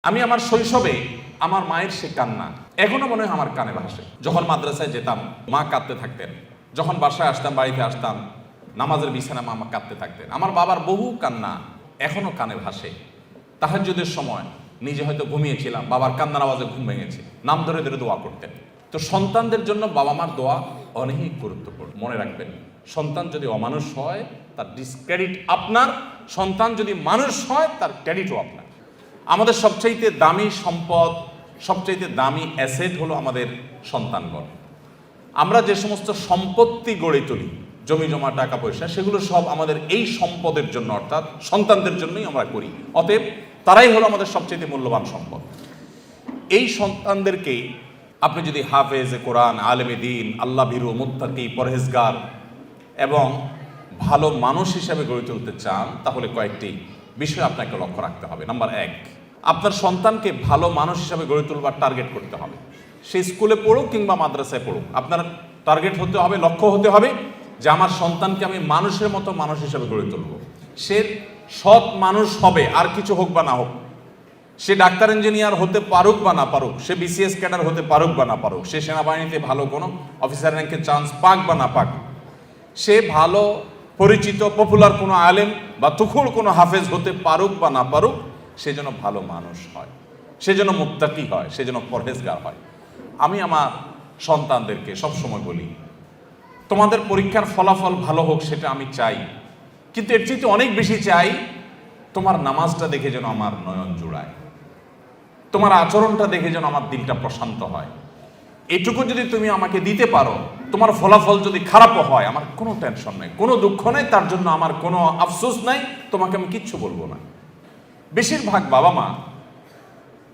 আমি আমার শৈশবে আমার মায়ের সে কান্না এখনো মনে হয় আমার কানে ভাসে। যখন মাদ্রাসায় যেতাম মা কাঁদতে থাকতেন, যখন বাসায় আসতাম, বাড়িতে আসতাম, নামাজের বিছানা মা কাঁদতে থাকতেন। আমার বাবার বহু কান্না এখনো কানে ভাসে। তাহাজ্জুদের সময় নিজে হয়তো ঘুমিয়েছিলাম, বাবার কান্নার আওয়াজে ঘুম ভেঙেছে, নাম ধরে ধরে দোয়া করতেন। তো সন্তানদের জন্য বাবা মার দোয়া অনেক গুরুত্বপূর্ণ। মনে রাখবেন, সন্তান যদি অমানুষ হয় তার ডিসক্রেডিট আপনার, সন্তান যদি মানুষ হয় তার ক্রেডিটও আপনার। আমাদের সবচাইতে দামি সম্পদ, সবচাইতে দামি অ্যাসেট হলো আমাদের সন্তানগণ। আমরা যে সমস্ত সম্পত্তি গড়ে তুলি, জমি জমা, টাকা পয়সা, সেগুলো সব আমাদের এই সম্পদের জন্য, অর্থাৎ সন্তানদের জন্যই আমরা করি। অতএব তারাই হলো আমাদের সবচাইতে মূল্যবান সম্পদ। এই সন্তানদেরকে আপনি যদি হাফেজে কোরআন, আলেমে দ্বীন, আল্লাহ ভীরু, মুত্তাকি, পরহেজগার এবং ভালো মানুষ হিসেবে গড়ে তুলতে চান, তাহলে কয়েকটি বিষয় আপনাকে লক্ষ্য রাখতে হবে। নাম্বার 1, আপনার সন্তানকে ভালো মানুষ হিসেবে গড়ে তুলবার টার্গেট করতে হবে। সে স্কুলে পড়ুক কিংবা মাদ্রাসায় পড়ুক, আপনার টার্গেট হতে হবে, লক্ষ্য হতে হবে যে আমার সন্তানকে আমি মানুষের মতো মানুষ হিসেবে গড়ে তুলব। সে সৎ মানুষ হবে, আর কিছু হোক বা না হোক। সে ডাক্তার ইঞ্জিনিয়ার হতে পারুক বা না পারুক, সে বিসিএস ক্যাডার হতে পারুক বা না পারুক, সে সেনাবাহিনীতে ভালো কোনো অফিসার র্যাঙ্কের চান্স পাক বা না পাক, সে ভালো পরিচিত পপুলার কোনো আলেম বা তুখুল কোনো হাফেজ হতে পারুক বা না পারুক, সে যেন ভালো মানুষ হয়, সে যেন মুত্তাকি হয়, সে যেন পরহেজগার হয়। আমি আমার সন্তানদেরকে সবসময় বলি, তোমাদের পরীক্ষার ফলাফল ভালো হোক সেটা আমি চাই, কিন্তু এর চেয়ে অনেক বেশি চাই তোমার নামাজটা দেখে যেন আমার নয়ন জুড়ায়, তোমার আচরণটা দেখে যেন আমার দিলটা প্রশান্ত হয়। এইটুকু যদি তুমি আমাকে দিতে পারো, তোমার ফলাফল যদি খারাপও হয়, আমার কোনো টেনশন নেই, কোনো দুঃখ নেই, তার জন্য আমার কোনো আফসোস নাই, তোমাকে আমি কিচ্ছু বলবো না। বেশিরভাগ বাবা মা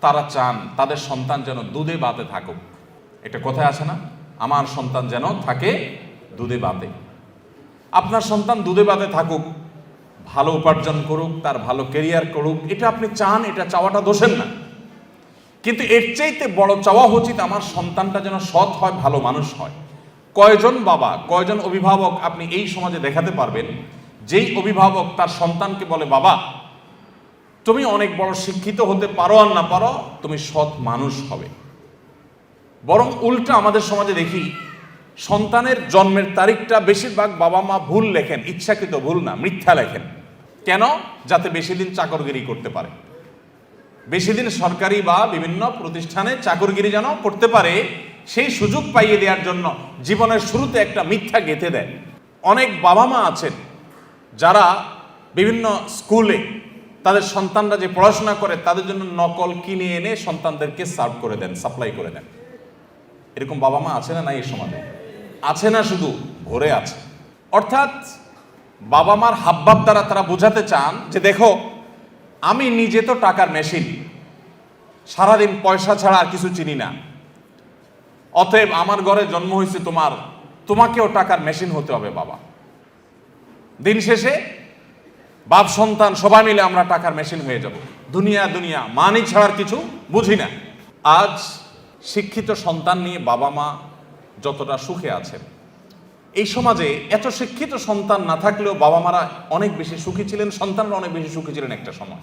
তারা চান তাদের সন্তান যেন দুধে ভাতে থাকুক। এটা কোথায় আসে না, আমার সন্তান যেন থাকে দুধে ভাতে। আপনার সন্তান দুধে ভাতে থাকুক, ভালো উপার্জন করুক, তার ভালো কেরিয়ার করুক, এটা আপনি চান, এটা চাওয়াটা দোষের না। কিন্তু এর চাইতে বড় চাওয়া উচিত আমার সন্তানটা যেন সৎ হয়, ভালো মানুষ হয়। কয়জন বাবা, কয়জন অভিভাবক আপনি এই সমাজে দেখাতে পারবেন যেই অভিভাবক তার সন্তানকে বলে, বাবা তুমি অনেক বড় শিক্ষিত হতে পারো আর না পারো, তুমি সৎ মানুষ হবে। বরং উল্টা আমাদের সমাজে দেখি, সন্তানের জন্মের তারিখটা বেশিরভাগ বাবা মা ভুল লেখেন, ইচ্ছাকৃত ভুল না, মিথ্যা লেখেন। কেন? যাতে বেশি দিন চাকরগিরি করতে পারে, বেশি দিন সরকারি বা বিভিন্ন প্রতিষ্ঠানে চাকরগিরি যেন করতে পারে, সেই সুযোগ পাইয়ে দেওয়ার জন্য জীবনের শুরুতে একটা মিথ্যা গেঁথে দেয়। অনেক বাবা মা আছেন যারা বিভিন্ন স্কুলে তাদের সন্তানরা যে পড়াশোনা করে তাদের জন্য নকল কিনে এনে সন্তানদেরকে সার্ভ করে দেন, সাপ্লাই করে দেন। এরকম বাবা মা আছে না? নাই এই সমাজে আছে না, শুধু ভরে আছে। অর্থাৎ বাবা মার হাবভাব দ্বারা তারা বোঝাতে চান যে দেখো, আমি নিজে তো টাকার মেশিন, সারাদিন পয়সা ছাড়া আর কিছু চিনি না, অতএব আমার ঘরে জন্ম হয়েছে তোমাকেও টাকার মেশিন হতে হবে বাবা। দিন শেষে বাপ সন্তান সবাই মিলে আমরা টাকার মেশিন হয়ে যাব। দুনিয়া মানি ছাড়ার কিছু বুঝি না। আজ শিক্ষিত সন্তান নিয়ে বাবা মা যতটা সুখে আছেন, এই সমাজে এত শিক্ষিত সন্তান না থাকলেও বাবা মারা অনেক বেশি সুখী ছিলেন, সন্তানরা অনেক বেশি সুখী ছিলেন একটা সময়।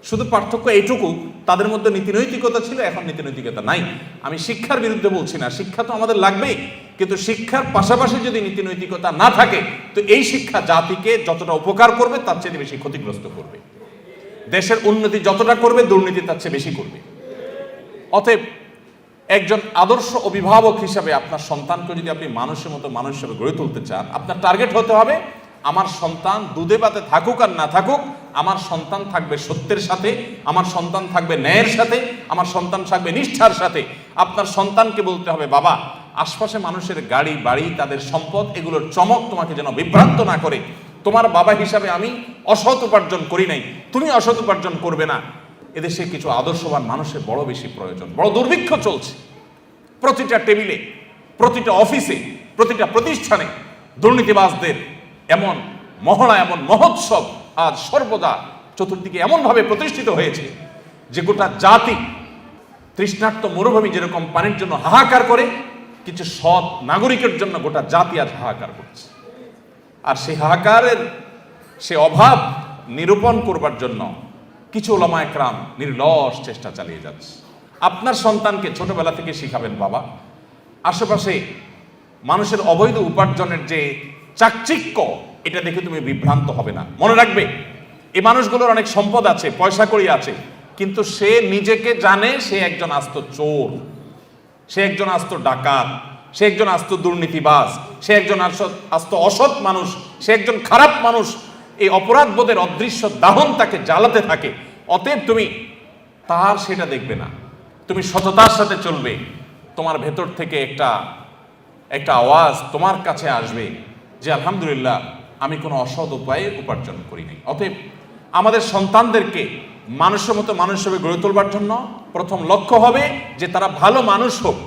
শুধু পার্থক্য এইটুকু, তাদের মধ্যে নীতিনৈতিকতা ছিল, এখন নীতিনৈতিকতা নাই। আমি শিক্ষার বিরুদ্ধে বলছি না, শিক্ষা তো আমাদের লাগবেই, কিন্তু শিক্ষার পাশাপাশি যদি নীতিনৈতিকতা না থাকে, তো এই শিক্ষা জাতিকে যতটা উপকার করবে তার চেয়ে বেশি ক্ষতিগ্রস্ত করবে। দেশের উন্নতি যতটা করবে, দুর্নীতি তার চেয়ে বেশি করবে। অতএব একজন আদর্শ অভিভাবক হিসাবে আপনার সন্তানকে যদি আপনি মানুষের মতো মানুষ হিসেবে গড়ে তুলতে চান, আপনার টার্গেট হতে হবে আমার সন্তান দুধে ভাতে থাকুক আর না থাকুক, আমার সন্তান থাকবে সত্যের সাথে, আমার সন্তান থাকবে ন্যায়ের সাথে, আমার সন্তান থাকবে নিষ্ঠার সাথে। আপনার সন্তানকে বলতে হবে, বাবা আশপাশে মানুষের গাড়ি বাড়ি, তাদের সম্পদ, এগুলোর চমক তোমাকে যেন বিভ্রান্ত না করে। তোমার বাবা হিসাবে আমি অসৎ উপার্জন করি নাই, তুমি অসৎ উপার্জন করবে না। এদেশে কিছু আদর্শবান মানুষের বড় বেশি প্রয়োজন। বড় দুর্ভিক্ষ চলছে, প্রতিটা টেবিলে, প্রতিটা অফিসে, প্রতিটা প্রতিষ্ঠানে দুর্নীতিবাজদের এমন মহড়া, এমন মহোৎসব আজ সর্বদা চতুর্দিকে এমনভাবে প্রতিষ্ঠিত হয়েছে যে গোটা জাতি, তৃষ্ণার্ত মরুভূমি যেরকম পানির জন্য হাহাকার করে, কিছু সৎ নাগরিকের জন্য গোটা জাতি আজ হাহাকার করছে। আর সেই হাহাকারের সে অভাব নিরূপণ করবার জন্য কিছু ওলামা একরাম নির্লস চেষ্টা চালিয়ে যাচ্ছে। আপনার সন্তানকে ছোটবেলা থেকে শিখাবেন, বাবা আশেপাশে মানুষের অবৈধ উপার্জনের যে চাকচিক্য, এটা দেখে তুমি বিভ্রান্ত হবে না। মনে রাখবে, এই মানুষগুলোর অনেক সম্পদ আছে, পয়সা কড়ি আছে, কিন্তু সে নিজেকে জানে সে একজন আস্ত চোর, সে একজন আস্ত ডাকাত, সে একজন আস্ত দুর্নীতিবাজ, সে একজন আস্ত অসৎ মানুষ, সে একজন খারাপ মানুষ। এই অপরাধ বোধের অদৃশ্য দাহন তাকে জ্বালাতে থাকে। অতএব তুমি তার সেটা দেখবে না, তুমি সততার সাথে চলবে। তোমার ভেতর থেকে একটা আওয়াজ তোমার কাছে আসবে যে আলহামদুলিল্লাহ, আমি কোনো অসৎ উপায়ে উপার্জন করি নাই। অতএব আমাদের সন্তানদেরকে মানুষের মতো মানুষ হিসেবে গড়ে তোলবার জন্য প্রথম লক্ষ্য হবে যে তারা ভালো মানুষ হোক।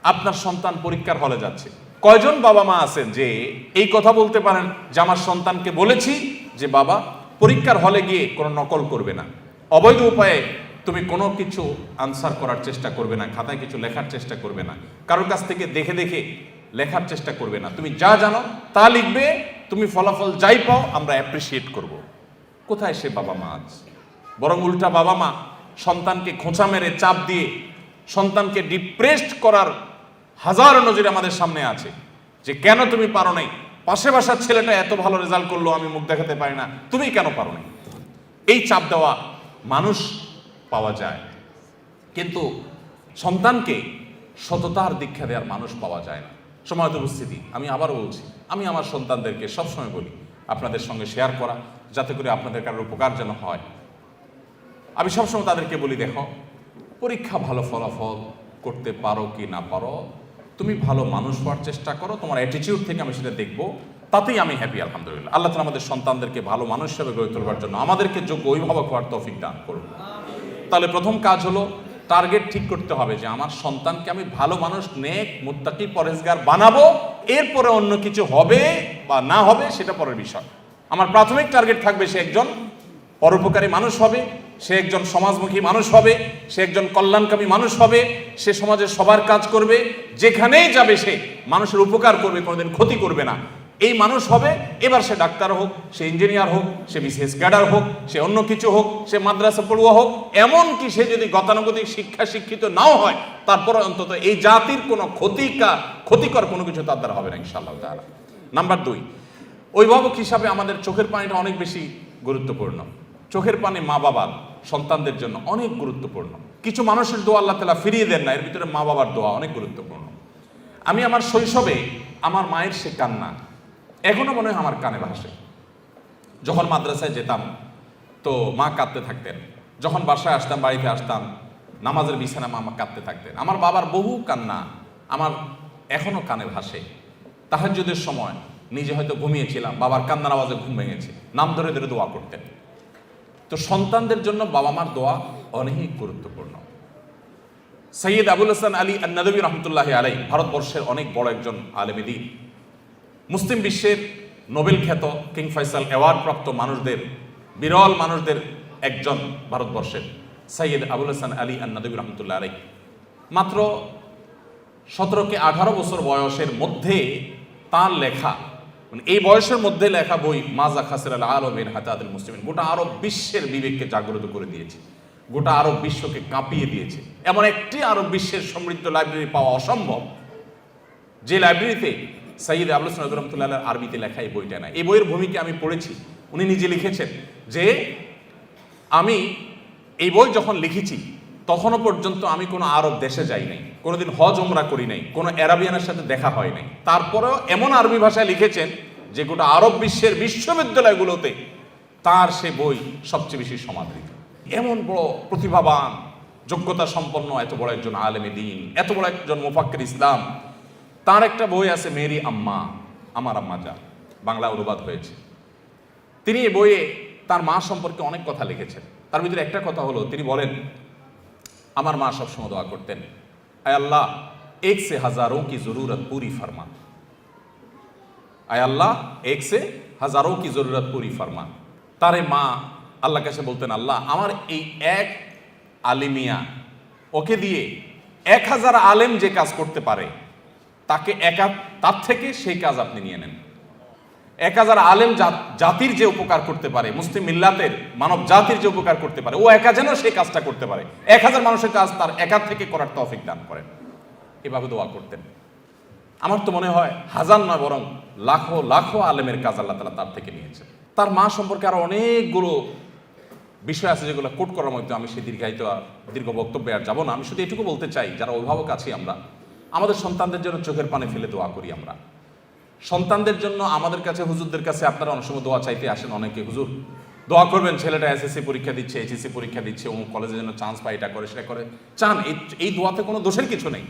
আপনার সন্তান পরীক্ষার হলে যাচ্ছে, কয়জন বাবা মা আছেন যে এই কথা বলতে পারেন যে আমার সন্তানকে বলেছি যে বাবা পরীক্ষার হলে গিয়ে কোনো নকল করবে না, অবৈধ উপায়ে তুমি কোনো কিছু আনসার করার চেষ্টা করবে না, খাতায় কিছু লেখার চেষ্টা করবে না, কারোর কাছ থেকে দেখে দেখে লেখার চেষ্টা করবে না, তুমি যা জানো তা লিখবে, তুমি ফলাফল যাই পাও আমরা অ্যাপ্রিসিয়েট করব। কোথায় সে বাবা মা আজ? বরং উল্টা বাবা মা সন্তানকে খোঁচা মেরে চাপ দিয়ে সন্তানকে ডিপ্রেসড করার হাজার নজির আমাদের সামনে আছে যে কেন তুমি পারো নাই, পাশে বাসার ছেলেটা এত ভালো রেজাল্ট করলো, আমি মুখ দেখাতে পারি না, তুমি কেন পারো নাই। এই চাপ দেওয়া মানুষ পাওয়া যায়, কিন্তু সন্তানকে সততার দীক্ষা দেওয়ার মানুষ পাওয়া যায় না। সময়ত উপস্থিতি, আমি আবারও বলছি, আমি আমার সন্তানদেরকে সবসময় বলি আপনাদের সঙ্গে শেয়ার করা, যাতে করে আপনাদের কারোর উপকার যেন হয়। আমি সবসময় তাদেরকে বলি, দেখো পরীক্ষা ভালো ফলাফল করতে পারো কি না পারো, তুমি ভালো মানুষ হওয়ার চেষ্টা করো, তোমার অ্যাটিটিউড থেকে আমি সেটা দেখবো, তাতেই আমি হ্যাপি। আলহামদুলিল্লাহ, আল্লাহ তাআলা আমাদের সন্তানদেরকে ভালো মানুষ হিসেবে গড়ে তোলবার জন্য আমাদেরকে যোগ্য অভিভাবক হওয়ার তৌফিক দান করুন। তাহলে প্রথম কাজ হলো টার্গেট ঠিক করতে হবে যে আমার সন্তানকে আমি ভালো মানুষ, নেক, মুত্তাকি, পরেজগার বানাবো। এরপরে অন্য কিছু হবে বা না হবে সেটা পরের বিষয়। আমার প্রাথমিক টার্গেট থাকবে সে একজন পরোপকারী মানুষ হবে, সে একজন সমাজমুখী মানুষ হবে, সে একজন কল্যাণকামী মানুষ হবে, সে সমাজের সবার কাজ করবে, যেখানেই যাবে সে মানুষের উপকার করবে, কোনোদিন ক্ষতি করবে না, এই মানুষ হবে। এবার সে ডাক্তার হোক, সে ইঞ্জিনিয়ার হোক, সে বিসিএস ক্যাডার হোক, সে অন্য কিছু হোক, সে মাদ্রাসা পড়ুয়া হোক, এমনকি সে যদি গতানুগতিক শিক্ষা শিক্ষিত নাও হয়, তারপরে অন্তত এই জাতির কোনো ক্ষতিকর কোনো কিছু তার দ্বারা হবে না ইনশাআল্লাহ তাআলা। নাম্বার 2, অভিভাবক হিসাবে আমাদের চোখের পানিটা অনেক বেশি গুরুত্বপূর্ণ। চোখের পানি মা বাবার সন্তানদের জন্য অনেক গুরুত্বপূর্ণ। কিছু মানুষের দোয়া আল্লাহ তাআলা ফিরিয়ে দেন না, এর ভিতরে মা বাবার দোয়া অনেক গুরুত্বপূর্ণ। আমি আমার শৈশবে আমার মায়ের সে কান্না এখনো মনে হয় আমার কানে ভাসে। যখন মাদ্রাসায় যেতাম তো মা কাঁদতে থাকতেন, যখন বাসায় আসতাম, বাড়িতে আসতাম, নামাজের বিছানা মা কাঁদতে থাকতেন। আমার বাবার বহু কান্না আমার এখনো কানে ভাসে। তাহাজ্জুদের সময় নিজে হয়তো ঘুমিয়েছিলাম, বাবার কান্নার আওয়াজে ঘুম ভেঙেছে, নাম ধরে ধরে দোয়া করতেন। তো সন্তানদের জন্য বাবা মার দোয়া অনেক গুরুত্বপূর্ণ। সৈয়দ আবুল হাসান আলী আন-নাদভী রহমতুল্লাহি আলাইহি ভারতবর্ষের অনেক বড় একজন আলেম দ্বীন, মুসলিম বিশ্বের নোবেল খ্যাত কিং ফয়সাল অ্যাওয়ার্ড প্রাপ্ত মানুষদের, বিরল মানুষদের একজন ভারতবর্ষের সৈয়দ আবুল হাসান আলী আন-নাদভী রহমতুল্লাহ আলাইহি মাত্র 17 থেকে 18 বছর বয়সের মধ্যে তার লেখা, মানে এই বয়সের মধ্যে লেখা বই মাজা খাসিরাল আলম মিন হাতাতুল মুসলিমিন গোটা আরব বিশ্বের বিবেককে জাগ্রত করে দিয়েছে, গোটা আরব বিশ্বকে কাঁপিয়ে দিয়েছে। এমন একটি আরব বিশ্বের সমৃদ্ধ লাইব্রেরি পাওয়া অসম্ভব, যে লাইব্রেরিতে সৈয়দ আবুল হাসান রহমতুল্লাহ আলাইহির আরবিতে লেখা এই বইটা না। এই বইয়ের ভূমিকা আমি পড়েছি, উনি নিজে লিখেছেন যে আমি এই বই যখন লিখেছি তখনও পর্যন্ত আমি কোনো আরব দেশে যাই নাই, কোনোদিন হজ ওমরা করি নাই, কোনো অ্যারাবিয়ানের সাথে দেখা হয় নাই। তারপরেও এমন আরবি ভাষায় লিখেছেন যে গোটা আরব বিশ্বের বিশ্ববিদ্যালয়গুলোতে তার সে বই সবচেয়ে বেশি সমাদৃত। এমন বড় প্রতিভাবান, যোগ্যতা সম্পন্ন এত বড় একজন আলেমে দ্বীন, এত বড় একজন মুফাক্কির ইসলাম, তার একটা বই আছে মেরি আম্মা, আমার আম্মা যা, বাংলা অনুবাদ হয়েছে। তিনি এই বইয়ে তার মা সম্পর্কে অনেক কথা লিখেছেন। তার ভিতরে একটা কথা হলো, তিনি বলেন আমার মা সবসময় দোয়া করতেন, আয় আল্লাহ এক সে হাজারোं की जरूरत पूरी फरमा, আয় আল্লাহ এক সে হাজারোं की जरूरत पूरी फरमा। তারে মা আল্লাহ কাছে বলতেন, আল্লাহ আমার এই এক আলিমিয়া, ওকে দিয়ে 1000 আলেম যে কাজ করতে পারে তাকে তার থেকে সেই কাজ আপনি নিয়ে নেন। 1000 আলেম জাতির যে উপকার করতে পারে, মুসলিম মিল্লাতের মানব জাতির যে উপকার করতে পারে, ও একা যেন সেই কাজটা করতে পারে। 1000 মানুষের কাজ তার একা থেকে করার তৌফিক দান করেন। এভাবে দোয়া করতেন। আমার তো মনে হয় হাজার নয় বরং লাখো লাখো আলেমের কাজ আল্লাহ তাআলা তার থেকে নিয়েছেন। তার মা সম্পর্কে আরো অনেকগুলো বিষয় আছে যেগুলো কোট করার মধ্যে আমি সেই দীর্ঘ বক্তব্যে আর যাবো না। আমি শুধু এটুকু বলতে চাই, যারা অভিভাবক আছি আমরা, আমাদের সন্তানদের জন্য চোখের পানি ফেলে দোয়া করি। আমরা সন্তানদের জন্য আমাদের কাছে, হুজুরদের কাছে আপনারা অনেক সময় দোয়া চাইতে আসেন। অনেকে হুজুর দোয়া করবেন, ছেলেটা এসএসসি পরীক্ষা দিচ্ছে, এইচএসসি পরীক্ষা দিচ্ছে, অমুক কলেজের জন্য চান্স পায়, এটা করে সেটা করে চান। এই দোয়াতে কোনো দোষের কিছু নেই।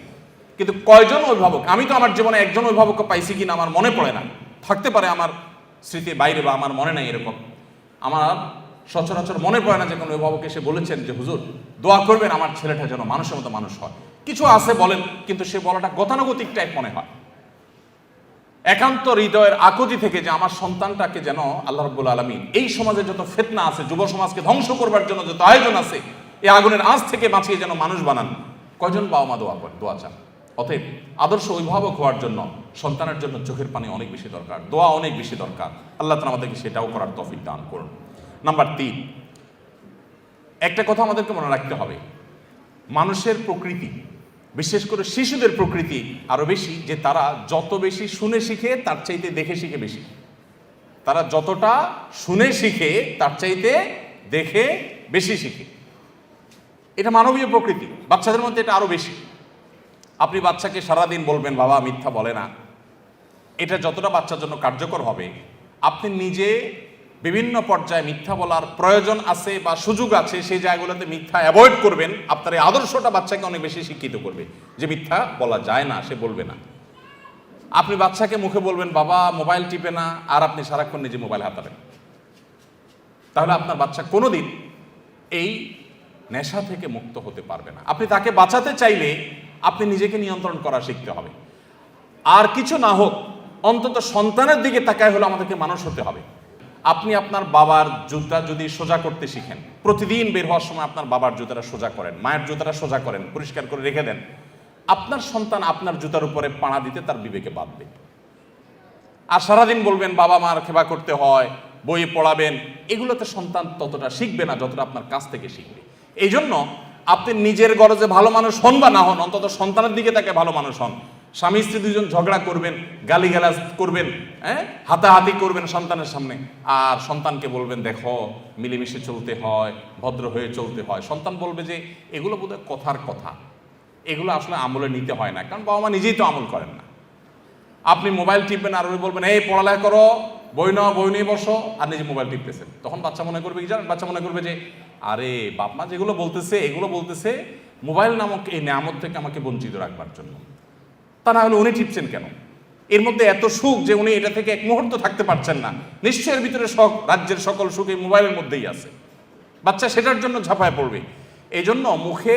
কিন্তু কয়জন অভিভাবক, আমি তো আমার জীবনে একজন অভিভাবককে পাইছি কিনা আমার মনে পড়ে না, থাকতে পারে আমার স্মৃতির বাইরে বা আমার মনে নাই, এরকম আমার সচরাচর মনে পড়ে না যে কোনো অভিভাবক এসে বলেছেন যে হুজুর দোয়া করবেন আমার ছেলেটা যেন মানুষের মতো মানুষ হয়। কিছু আছে বলেন, কিন্তু সে বলাটা গতানুগতিক টাইপ মনে হয়, একান্ত হৃদয়ের আকুতি থেকে যে আমার সন্তানটাকে যেন আল্লাহ রাব্বুল আলামিন এই সমাজে যত ফিতনা আছে, যুব সমাজকে ধ্বংস করবার জন্য যত আয়োজন আছে, এই আগুনের আঁচ থেকে বাঁচিয়ে যেন মানুষ বানান। কয়জন বাবা মা দোয়া চান? অতএব আদর্শ অভিভাবক হওয়ার জন্য সন্তানের জন্য চোখের পানি অনেক বেশি দরকার, দোয়া অনেক বেশি দরকার। আল্লাহ তাআলা আমাদেরকে সেটাও করার তৌফিক দান করুন। নাম্বার 3, একটা কথা আমাদেরকে মনে রাখতে হবে, মানুষের প্রকৃতি, বিশেষ করে শিশুদের প্রকৃতি আরো বেশি যে তারা যত বেশি শুনে শিখে তার চাইতে দেখে শিখে বেশি। তারা যতটা শুনে শিখে তার চাইতে দেখে বেশি শিখে। এটা মানবীয় প্রকৃতি, বাচ্চাদের মধ্যে এটা আরো বেশি। আপনি বাচ্চাকে সারাদিন বলবেন বাবা মিথ্যা বলে না, এটা যতটা বাচ্চার জন্য কার্যকর হবে, আপনি নিজে বিভিন্ন পর্যায়ে মিথ্যা বলার প্রয়োজন আছে বা সুযোগ আছে সেই জায়গাগুলোতে মিথ্যা অ্যাভয়েড করবেন। আপনার এই আদর্শটা বাচ্চাকে অনেক বেশি শিক্ষিত করবে যে মিথ্যা বলা যায় না, সে বলবে না। আপনি বাচ্চাকে মুখে বলবেন বাবা মোবাইল টিপে না, আর আপনি সারাক্ষণ নিজে মোবাইল হাতাবেন, তাহলে আপনার বাচ্চা কোনোদিন এই নেশা থেকে মুক্ত হতে পারবে না। আপনি তাকে বাঁচাতে চাইলে আপনি নিজেকে নিয়ন্ত্রণ করা শিখতে হবে। আর কিছু না হোক অন্তত সন্তানের দিকে তাকায় হলো আমাদেরকে মানুষ হতে হবে। আপনি আপনার বাবার জুতা যদি সোজা করতে শিখেন, প্রতিদিন বের হওয়ার সময় আপনার বাবার জুতাটা সোজা করেন, মায়ের জুতাটা সোজা করেন, পরিষ্কার করে রেখে দেন, আপনার সন্তান আপনার জুতার উপরে পাড়া দিতে তার বিবেকে বাঁধবে। আর সারাদিন বলবেন বাবা মার সেবা করতে হয়, বই পড়াবেন, এগুলোতে সন্তান ততটা শিখবে না যতটা আপনার কাছ থেকে শিখবে। এই জন্য আপনি নিজের গরজে ভালো মানুষ হন বা না হন, অন্তত সন্তানের দিকে তাকে ভালো মানুষ হন। স্বামী স্ত্রী দুজন ঝগড়া করবেন, গালিগালাজ করবেন, হাতাহাতি করবেন সন্তানের সামনে, আর সন্তানকে বলবেন দেখো মিলেমিশে চলতে হয়, ভদ্র হয়ে চলতে হয়। সন্তান বলবে যে এগুলো বোধহয় কথার কথা, এগুলো আসলে আমলে নিতে হয় না, কারণ বাবা মা নিজেই তো আমল করেন না। আপনি মোবাইল টিপবেন আর ওই বলবেন এই পড়ালেখা করো, বই নাও, বই নিয়ে বসো, আর নিজে মোবাইল টিপতেছেন। তখন বাচ্চা মনে করবে কি জানেন? বাচ্চা মনে করবে যে আরে বাপ মা যেগুলো বলতেছে এগুলো বলতেছে মোবাইল নামক এই নিয়ামত থেকে আমাকে বঞ্চিত রাখবার জন্য। তা না হলে উনি টিপছেন কেন? এর মধ্যে এত সুখ যে উনি এটা থেকে এক মুহূর্ত থাকতে পারছেন না। নিশ্চয়ের ভিতরে রাজ্যের সকল সুখ এই মোবাইলের মধ্যেই আছে। বাচ্চা সেটার জন্য ঝাঁপায় পড়বে। এই জন্য মুখে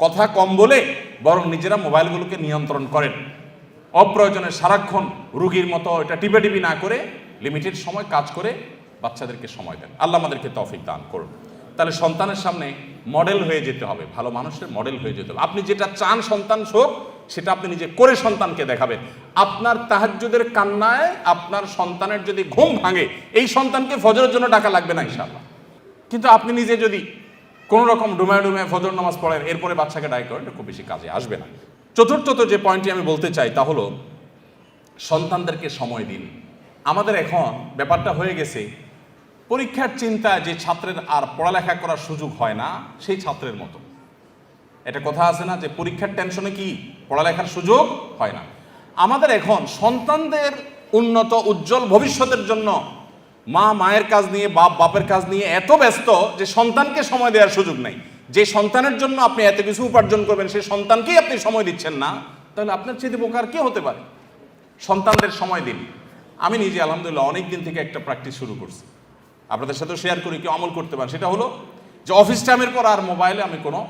কথা কম বলে বরং নিজেরা মোবাইলগুলোকে নিয়ন্ত্রণ করেন। অপ্রয়োজনে সারাক্ষণ রুগীর মতো এটা টিপি না করে লিমিটেড সময় কাজ করে বাচ্চাদেরকে সময় দেন। আল্লাহ আমাদেরকে তৌফিক দান করুন। তাহলে সন্তানের সামনে মডেল হয়ে যেতে হবে, ভালো মানুষের মডেল হয়ে যেতে হবে। আপনি যেটা চান সন্তান হোক সেটা আপনি নিজে করে সন্তানকে দেখাবেন। আপনার তাহাজ্জুদের কান্নায় আপনার সন্তানের যদি ঘুম ভাঙে, এই সন্তানকে ফজরের জন্য ডাকা লাগবে না ইনশাআল্লাহ। কিন্তু আপনি নিজে যদি কোনো রকম ডুমায় ফজর নামাজ পড়েন, এরপরে বাচ্চাকে ডাক করেন, খুব বেশি কাজে আসবে না। চতুর্থত যে পয়েন্টটি আমি বলতে চাই তা হলো সন্তানদেরকে সময় দিন। আমাদের এখন ব্যাপারটা হয়ে গেছে পরীক্ষার চিন্তা যে ছাত্রের আর পড়ালেখা করার সুযোগ হয় না সেই ছাত্রের মতো। এটা কথা আছে না যে পরীক্ষার টেনশনে কি পড়ালেখার সুযোগ হয় না। আমাদের এখন সন্তানদের উন্নত উজ্জ্বল ভবিষ্যতের জন্য মা মায়ের কাজ নিয়ে, বাপ বাপের কাজ নিয়ে এত ব্যস্ত যে সন্তানকে সময় দেওয়ার সুযোগ নেই। যে সন্তানের জন্য আপনি এত কিছু উপার্জন করবেন সেই সন্তানকেই আপনি সময় দিচ্ছেন না, তাহলে আপনার চেয়ে বোকার কে হতে পারে? সন্তানদের সময় দিন। আমি নিজে আলহামদুলিল্লাহ অনেক দিন থেকে একটা প্র্যাকটিস শুরু করছি, আপনাদের সাথেও শেয়ার করি, কেউ আমল করতে পারেন। সেটা হলো যে অফিস টাইমের পর আর মোবাইলে আমি কোনো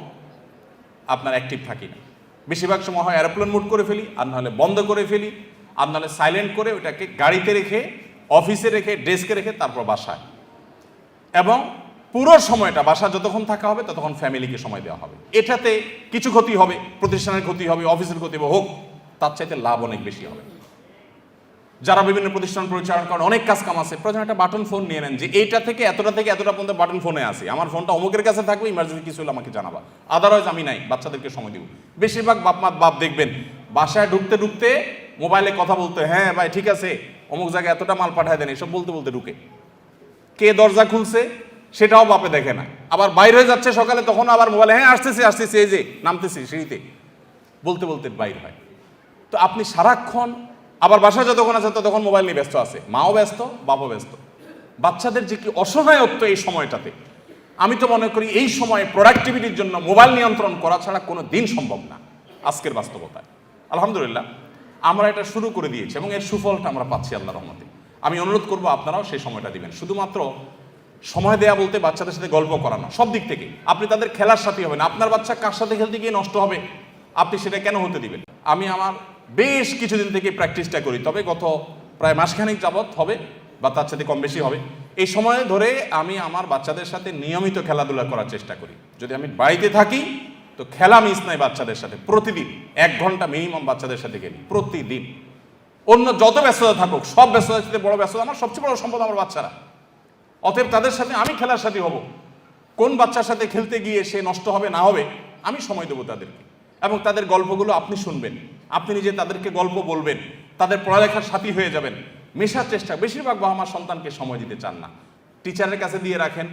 আপনার অ্যাক্টিভ থাকি না। বেশিরভাগ সময় হয় এরোপ্লেন মোড করে ফেলি, আর নাহলে বন্ধ করে ফেলি, আর নাহলে সাইলেন্ট করে ওটাকে গাড়িতে রেখে, অফিসে রেখে, ডেস্কে রেখে তারপর বাসায়। এবং পুরো সময়টা বাসা যতক্ষণ থাকা হবে ততক্ষণ ফ্যামিলিকে সময় দেওয়া হবে। এটাতে কিছু ক্ষতি হবে, প্রতিষ্ঠানের ক্ষতি হবে, অফিসের ক্ষতি হবে, হোক, তার চাইতে লাভ অনেক বেশি হবে। যারা বিভিন্ন প্রতিষ্ঠান পরিচালনা করেন, অনেক কাজ কাম আছে, প্রয়োজন একটা বাটন ফোন নিয়ে নেন যে এইটা থেকে এতটা পর্যন্ত বাটন ফোনে আছে, আমার ফোনটা অমুকের কাছে থাকবে, ইমার্জেন্সি কিছু হলে আমাকে জানাবা, আদারওয়াইজ আমি নাই, বাচ্চাদেরকে সময় দিব। বেশিরভাগ বাপ দেখবেন বাসায় ঢুকতে ঢুকতে মোবাইলে কথা বলতে, হ্যাঁ ভাই ঠিক আছে অমুক জায়গায় এতটা মাল পাঠায় দেন, এসব বলতে বলতে ঢুকে। কে দরজা খুলছে সেটাও বাপে দেখে না, আবার বাইরে হয়ে যাচ্ছে সকালে, তখন আবার মোবাইলে হ্যাঁ আসতেছি এই যে নামতেছি সিঁড়িতে, বলতে বলতে বাইর হয়। তো আপনি সারাক্ষণ আবার বাসায় যতক্ষণ আছে ততক্ষণ মোবাইল নিয়ে ব্যস্ত আছে, মাও ব্যস্ত, বাবাও ব্যস্ত। বাচ্চাদের যে কি অসহায়ত্ব এই সময়টাতে, আমি তো মনে করি এই সময়ে প্রোডাক্টিভিটির জন্য মোবাইল নিয়ন্ত্রণ করা ছাড়া কোনো দিন সম্ভব না আজকের বাস্তবতায়। আলহামদুলিল্লাহ আমরা এটা শুরু করে দিয়েছি এবং এর সুফলটা আমরা পাচ্ছি আল্লাহর রহমতে। আমি অনুরোধ করব আপনারাও সেই সময়টা দিবেন। শুধুমাত্র সময় দেয়া বলতে বাচ্চাদের সাথে গল্প করানো, সব দিক থেকে আপনি তাদের খেলার সাথী হবেন। আপনার বাচ্চা কার সাথে খেলতে গিয়ে নষ্ট হবে, আপনি সেটা কেন হতে দিবেন? আমি আমার বেশ কিছুদিন থেকে প্র্যাকটিসটা করি, তবে গত প্রায় মাসখানেক যাবৎ হবে বা তার সাথে কম বেশি হবে, এই সময় ধরে আমি আমার বাচ্চাদের সাথে নিয়মিত খেলাধুলা করার চেষ্টা করি। যদি আমি বাড়িতে থাকি তো খেলা মিস নাই বাচ্চাদের সাথে, প্রতিদিন 1 ঘন্টা মিনিমাম বাচ্চাদের সাথে গেলি প্রতিদিন। অন্য যত ব্যস্ততা থাকুক, সব ব্যস্ততার সাথে বড় ব্যস্ততা আমার সবচেয়ে বড় সম্পদ আমার বাচ্চারা। অতএব তাদের সাথে আমি খেলার সাথী হব। কোন বাচ্চার সাথে খেলতে গিয়ে সে নষ্ট হবে না হবে আমি সময় দেবো তাদেরকে, এবং তাদের গল্পগুলো আপনি শুনবেন, আপনি নিজে তাদেরকে গল্প বলবেন, তাদের পড়ালেখার সাথী হয়ে যাবেন, মেশার চেষ্টা। বেশিরভাগ বাবা মা সন্তানকে সময় দিতে চান না, টিচারের কাছে দিয়ে রাখেন,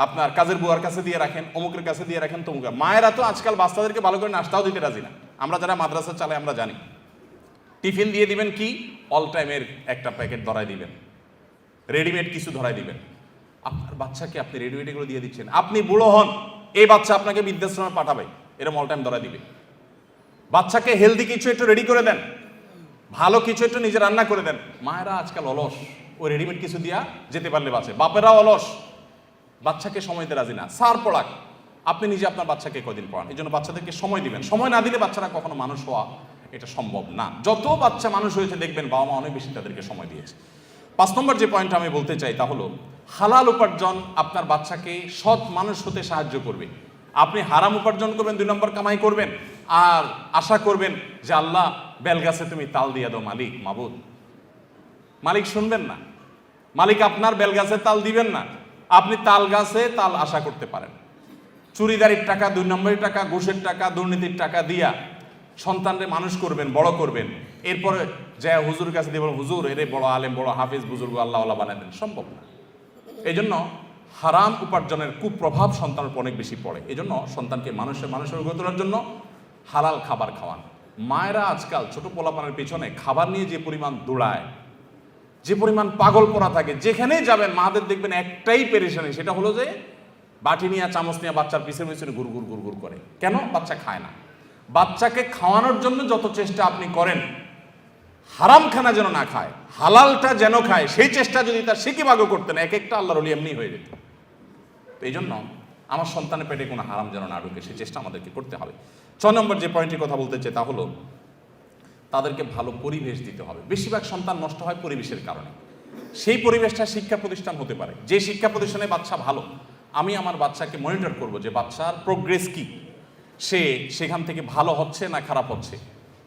আপনার কাজের বুয়ার কাছে দিয়ে রাখেন, অমুকের কাছে দিয়ে রাখেন, তমুকের। মায়েরা তো আজকাল বাচ্চাদেরকে ভালো করে নাস্তাও দিতে রাজি না। আমরা যারা মাদ্রাসা চালাই আমরা জানি, টিফিন দিয়ে দিবেন কি অল টাইমের একটা প্যাকেট ধরাই দিবেন, রেডিমেড কিছু ধরাই দিবেন। আপনার বাচ্চাকে আপনি রেডিমেড এগুলো দিয়ে দিচ্ছেন, আপনি বুড়ো হন এই বাচ্চা আপনাকে বৃদ্ধাশ্রমে পাঠাবে, এরকম অল টাইম ধরাই দিবে। বাচ্চাকে হেলদি কিছু একটু রেডি করে দেন, ভালো কিছু একটু নিজে রান্না করে দেন। মায়েরা আজকাল অলস, ওই রেডিমেড কিছু দিয়া যেতে পারলে বাঁচে। বাপেরাও অলস, বাচ্চাকে সময় দিতে রাজি না। সার পড়াক, আপনি নিজে আপনার বাচ্চাকে কদিন পড়ান। এই জন্য বাচ্চাদেরকে সময় দিবেন। সময় না দিলে বাচ্চারা কখনো মানুষ হওয়া এটা সম্ভব না। যত বাচ্চা মানুষ হয়েছে দেখবেন বাবা মা অনেক বেশি তাদেরকে সময় দিয়েছে। 5 নম্বর যে পয়েন্ট আমি বলতে চাই তা হলো হালাল উপার্জন আপনার বাচ্চাকে সৎ মানুষ হতে সাহায্য করবে। আপনি হারাম উপার্জন করবেন, 2 নম্বর কামাই করবেন আর আশা করবেন যে আল্লাহ বেলগাছে তুমি তাল দিয়ে দাও মালিক, মাবুদ। মালিক শুনবেন না, মালিক আপনার বেলগাছে তাল দিবেন না। আপনি তাল গাছে তাল আশা করতে পারেন। চুরিদারির টাকা, 2 নম্বরের টাকা, ঘুষের টাকা, দুর্নীতির টাকা দিয়া সন্তানরে মানুষ করবেন, বড় করবেন, এরপরে যে হুজুর কাছে দিয়ে হুজুর এরে বড় আলেম, বড় হাফিজ, বুজুর্গ আল্লাহ বানায় দেন, সম্ভব না। এই জন্য হারাম উপার্জনের কুপ্রভাব সন্তানের উপর অনেক বেশি পড়ে। এই জন্য সন্তানকে মানুষের গড়ে তোলার জন্য হালাল খাবার খাওয়ান। মায়েরা আজকাল ছোট পোলাপানের পিছনে খাবার নিয়ে যে পরিমাণ দৌড়ায়, যে পরিমাণ পাগল পড়া থাকে, যেখানেই যাবেন মাদের দেখবেন একটাই পেরেশানি, সেটা হলো যে বাটি নিয়ে চামচ নিয়ে বাচ্চার পিছনে পিছনে গুড় গুড় করে। কেন? বাচ্চা খায় না। বাচ্চাকে খাওয়ানোর জন্য যত চেষ্টা আপনি করেন, হারাম খানা যেন না খায়, হালালটা যেন খায়, সেই চেষ্টা যদি তার সিকিভাগও করতেন, এক একটা আল্লাহর ওলি এমনি হয়ে যেত। তো এই জন্য আমার সন্তানের পেটে কোনো হারাম যেন না ঢুকে, সেই চেষ্টা আমাদেরকে করতে হবে। 6 নম্বর যে পয়েন্টের কথা বলতে চাই তা হলো তাদেরকে ভালো পরিবেশ দিতে হবে। বেশিরভাগ সন্তান নষ্ট হয় পরিবেশের কারণে। সেই পরিবেশটা শিক্ষা প্রতিষ্ঠান হতে পারে। যে শিক্ষা প্রতিষ্ঠানে বাচ্চা ভালো, আমি আমার বাচ্চাকে মনিটর করব যে বাচ্চার প্রোগ্রেস কি, সে সেখান থেকে ভালো হচ্ছে না খারাপ হচ্ছে,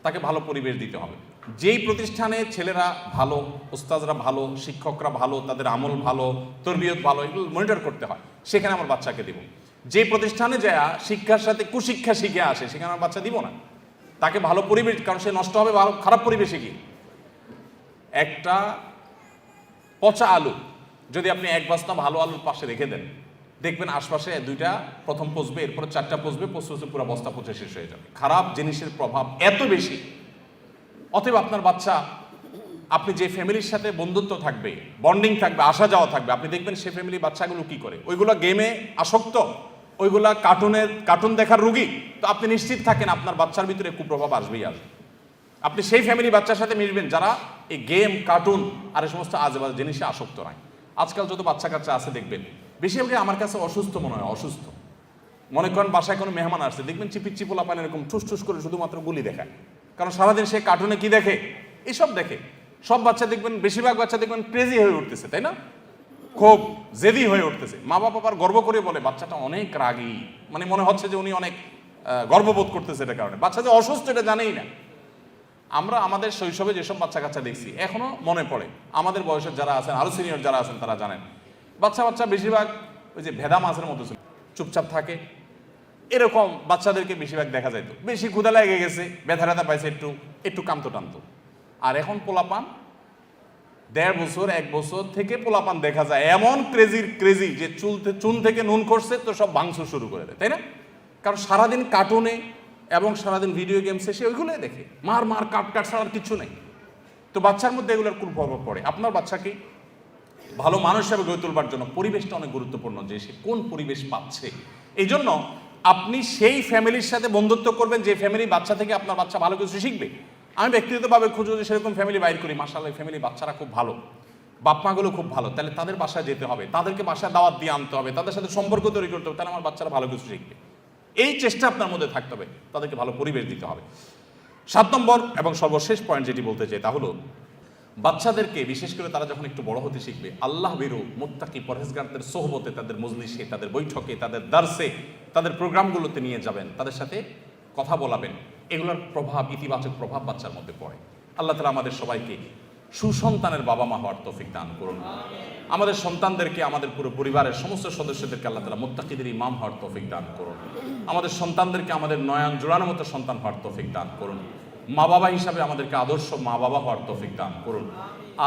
তাকে ভালো পরিবেশ দিতে হবে। যেই প্রতিষ্ঠানে ছেলেরা ভালো, ওস্তাদরা ভালো, শিক্ষকরা ভালো, তাদের আমল ভালো, তরবিয়ত ভালো, এগুলো মনিটর করতে হয়, সেখানে আমার বাচ্চাকে দেব। যে প্রতিষ্ঠানে যায় শিক্ষার সাথে কুশিক্ষা শিখে আসে, সেখানে আমার বাচ্চা দিব না। তাকে ভালো পরিবেশ, কারণ সে নষ্ট হবে ভালো খারাপ পরিবেশে গিয়ে। একটা পচা আলু যদি আপনি 1 বস্তা ভালো আলুর পাশে রেখে দেন, দেখবেন আশপাশে 2টা প্রথম পচবে, এরপরে 4টা পচবে, পচতে পুরো বস্তা পচে শেষ হয়ে যাবে। খারাপ জিনিসের প্রভাব এত বেশি। অতএব আপনার বাচ্চা, আপনি যে ফ্যামিলির সাথে বন্ধুত্ব থাকবে, বন্ডিং থাকবে, আসা যাওয়া থাকবে, আপনি দেখবেন সে ফ্যামিলির বাচ্চাগুলো কি করে। ওইগুলো গেমে আসক্ত, ওইগুলা কার্টুন দেখার রোগী। তো আপনি নিশ্চিত থাকেন আপনার বাচ্চার ভিতরে কুপ্রভাব আসবেই আসবে। আপনি সেই ফ্যামিলি বাচ্চার সাথে মিশবেন যারা এই গেম, কার্টুন আর এই সমস্ত আজেবাজে জিনিসে আসক্ত নয়। আজকাল যত বাচ্চা কাচ্চা আছে দেখবেন বেশিরভাগই আমার কাছে অসুস্থ মনে হয়। অসুস্থ মনে করেন বাসায় কোনো মেহমান আসছে, দেখবেন চিপিচ্চিপোলা পান এরকম ঠুস করে শুধুমাত্র গুলি দেখায়। কারণ সারাদিন সে কার্টুনে কি দেখে, এসব দেখে। সব বাচ্চা দেখবেন, বেশিরভাগ বাচ্চা দেখবেন ক্রেজি হয়ে উঠতেছে, তাই না? খুব জেদি হয়ে উঠতেছে। মা বাবা আবার গর্ব করে বলে বাচ্চাটা অনেক রাগী, মানে মনে হচ্ছে যে উনি অনেক গর্ববোধ করতেছে। এটার কারণে বাচ্চা যে অসুস্থ এটা জানেই না। আমরা আমাদের শৈশবে যেসব বাচ্চা কাচ্চা দেখছি এখনো মনে পড়ে, আমাদের বয়সের যারা আছেন, আরো সিনিয়র যারা আছেন তারা জানেন, বাচ্চা বেশিরভাগ ওই যে ভেদা মাছের মতো ছিল, চুপচাপ থাকে, এরকম বাচ্চাদেরকে বেশিরভাগ দেখা যাইতো। বেশি ক্ষুধা লেগে গেছে, ব্যথা পাইছে, একটু কামতো টানতো। আর এখন পোলাপান 1.5 বছর 1 বছর থেকে পোলাপান দেখা যায় এমন ক্রেজি যে চুন থেকে নুন করছে তো সব ভাঙচুর শুরু করে দেয়, তাই না? কারণ সারাদিন কার্টুনে এবং সারাদিন ভিডিও গেমসে সে ওইগুলোই দেখে, মার কাট ছাড়া আর কিছু নেই। তো বাচ্চার মধ্যে এগুলোর খুব প্রভাব পড়ে। আপনার বাচ্চাকে ভালো মানুষ হিসেবে গড়ে তোলবার জন্য পরিবেশটা অনেক গুরুত্বপূর্ণ, যে সে কোন পরিবেশ পাচ্ছে। এই জন্য আপনি সেই ফ্যামিলির সাথে বন্ধুত্ব করবেন যে ফ্যামিলি বাচ্চা থেকে আপনার বাচ্চা ভালো কিছু শিখবে। আমি ব্যক্তিগতভাবে খুঁজে যদি সেরকম ফ্যামিলি বাইর করি, মাশাআল্লাহ ফ্যামিলি বাচ্চারা খুব ভালো, বাপমাগুলো খুব ভালো, তাহলে তাদের বাসায় যেতে হবে, তাদেরকে বাসায় দাওয়াত দিয়ে আনতে হবে, তাদের সাথে সম্পর্ক তৈরি করতে হবে, তাহলে আমার বাচ্চারা ভালো কিছু শিখবে। এই চেষ্টা আপনার মধ্যে থাকতে হবে, তাদেরকে ভালো পরিবেশ দিতে হবে। 7 নম্বর এবং সর্বশেষ পয়েন্ট যেটি বলতে চাই তা হলো, বাচ্চাদেরকে বিশেষ করে তারা যখন একটু বড় হতে শিখবে, আল্লাহ ভীরু মুত্তাকি পরহেজগারদের সোহবতে, তাদের মজলিসে, তাদের বৈঠকে, তাদের দার্সে, তাদের প্রোগ্রামগুলোতে নিয়ে যাবেন, তাদের সাথে কথা বলাবেন। এগুলোর প্রভাব, ইতিবাচক প্রভাব বাচ্চার মধ্যে পড়ে। আল্লাহ তাআলা আমাদের সবাইকে সুসন্তানের বাবা মা হওয়ার তৌফিক দান করুন। আমাদের সন্তানদেরকে, আমাদের পুরো পরিবারের সমস্ত সদস্যদেরকে আল্লাহ তাআলা মুত্তাকিদের ইমাম হওয়ার তৌফিক দান করুন। আমাদের সন্তানদেরকে আমাদের নয়ন জোড়ানোর মতো সন্তান হওয়ার তৌফিক দান করুন। মা বাবা হিসাবে আমাদেরকে আদর্শ মা বাবা হওয়ার তৌফিক দান করুন।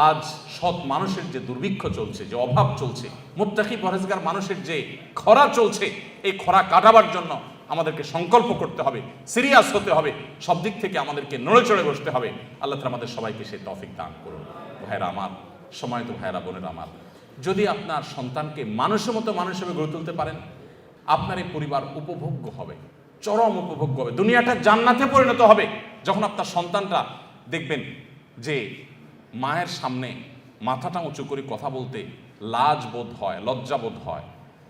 আজ সৎ মানুষের যে দুর্ভিক্ষ চলছে, যে অভাব চলছে, মুত্তাকি পরহেজগার মানুষের যে খরা চলছে, এই খরা কাটাবার জন্য আমাদেরকে সংকল্প করতে হবে, সিরিয়াস হতে হবে, সব দিক থেকে আমাদেরকে নড়ে চড়ে বসতে হবে। আল্লাহ তাআলা আমাদের সবাইকে সেই তৌফিক দান করুন। ভাইরা আমার, সময়ত ভাইরা বোনেরা আমার, যদি আপনার সন্তানকে মানুষের মতো মানুষ হিসেবে গড়ে তুলতে পারেন, আপনার এই পরিবার উপভোগ্য হবে, চরম উপভোগ্য হবে, দুনিয়াটা জান্নাতে পরিণত হবে। যখন আপনার সন্তানটা দেখবেন যে মায়ের সামনে মাথাটা উঁচু করে কথা বলতে লাজ বোধ হয়, লজ্জা বোধ হয়,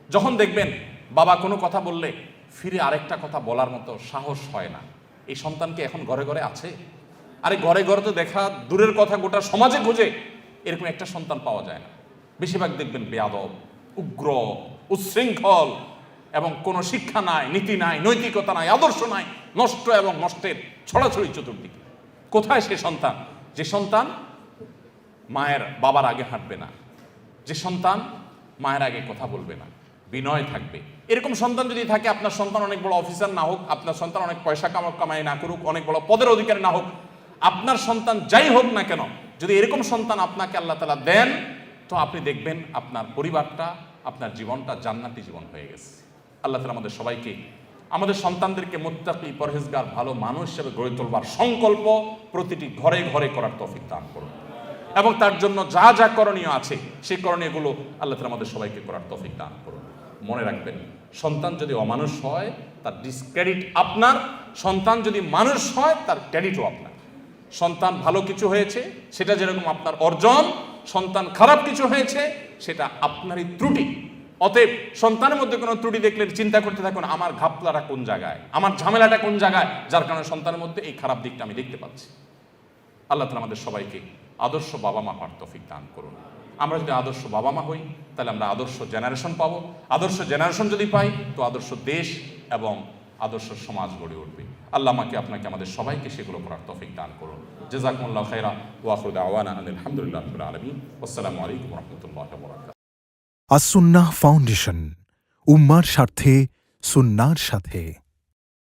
যখন দেখবেন বাবা কোনো কথা বললে ফিরে আরেকটা কথা বলার মতো সাহস হয় না, এই সন্তানকে এখন ঘরে ঘরে আছে? আরে ঘরে ঘরে তো দেখা দূরের কথা, গোটা সমাজে খুঁজে এরকম একটা সন্তান পাওয়া যায় না। বেশিরভাগ দেখবেন বেয়াদব, উগ্র, উচ্ছৃঙ্খল, এবং কোনো শিক্ষা নাই, নীতি নাই, নৈতিকতা নাই, আদর্শ নাই, নষ্ট এবং নষ্টের ছড়াছড়ি চতুর্দিকে। কোথায় সে সন্তান যে সন্তান মায়ের বাবার আগে হাঁটবে না, যে সন্তান মায়ের আগে কথা বলবে না, বিনয় থাকবে? এরকম সন্তান যদি থাকে, আপনার সন্তান অনেক বড় অফিসার না হোক, আপনার সন্তান অনেক পয়সা কামাই না করুক, অনেক বড় পদের অধিকারী না হোক, আপনার সন্তান যাই হোক না কেন, যদি এরকম সন্তান আপনাকে আল্লাহ তাআলা দেন, তো আপনি দেখবেন আপনার পরিবারটা, আপনার জীবনটা জান্নাতি জীবন হয়ে গেছে। আল্লাহ তাআলা আমাদের সবাইকে, আমাদের সন্তানদেরকে মুত্তাকি পরহেজগার ভালো মানুষ হিসেবে গড়ে তোলবার সংকল্প প্রতিটি ঘরে ঘরে করার তৌফিক দান করুন, এবং তার জন্য যা যা করণীয় আছে সেই করণীয়গুলো আল্লাহ তাআলা আমাদের সবাইকে করার তৌফিক দান করুন। মনে রাখবেন, সন্তান যদি অমানুষ হয় তার ডিসক্রেডিট আপনার, সন্তান যদি মানুষ হয় তার ক্রেডিটও আপনার। সন্তান ভালো কিছু হয়েছে সেটা যেরকম আপনার অর্জন, সন্তান খারাপ কিছু হয়েছে সেটা আপনারই ত্রুটি। অতএব সন্তানের মধ্যে কোনো ত্রুটি দেখলে চিন্তা করতে থাকুন, আমার ঘাপলাটা কোন জায়গায়, আমার ঝামেলাটা কোন জায়গায়, যার কারণে সন্তানের মধ্যে এই খারাপ দিকটা আমি দেখতে পাচ্ছি। আল্লাহ তাআলা আমাদের সবাইকে আদর্শ বাবা মা হওয়ার তৌফিক দান করুন। আমরা যদি আদর্শ বাবা মা হই, তাহলে আমরা আদর্শ জেনারেশন পাবো। আদর্শ জেনারেশন যদি পাই, তো আদর্শ দেশ এবং আদর্শ সমাজ গড়ে উঠবে। আল্লাহ আমাকে, আপনাকে, আমাদের সবাইকে সেগুলো করার তৌফিক দান করুন। জাযাকুমুল্লাহু খাইরা ওয়া আখিরু দাওয়ানা আলহামদুলিল্লাহি রাব্বিল আলামিন। আসসালামু আলাইকুম ওয়া রাহমাতুল্লাহি ওয়া বারাকাতুহু। আস-সুন্নাহ ফাউন্ডেশন, উম্মার স্বার্থে সুন্নাহর সাথে।